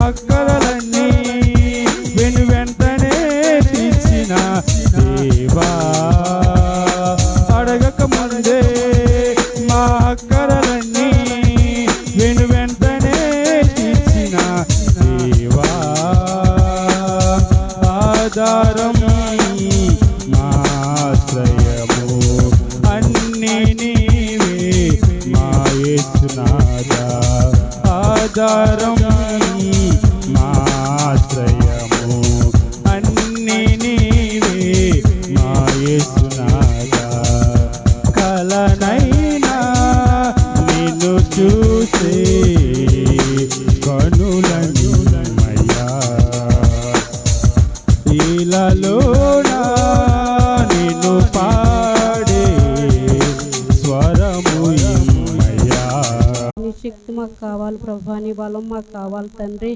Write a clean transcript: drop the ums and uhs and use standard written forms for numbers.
అక్కరలన్నీ వెను వెంటనే తీర్చిన దేవా, అడగక ముందే మా అక్కరలన్నీ వెను వెంటనే తీర్చిన దేవా, ఆధారం మా ఆశ్రయము అన్నీ నీవే మా యేసునాథా, ఆధారం మా ఆశ్రయము అన్నీ నీవే మా యేసునాథా, కలనైనా నిన్ను చూసే కనులనిమయ్యా, ఇలాలోనా నిన్ను పాడే స్వరము ఇమ్మయ్యా. నీ శక్తి మాకు కావాలి ప్రభా, నీ బలం మాకు కావాలి తండ్రి.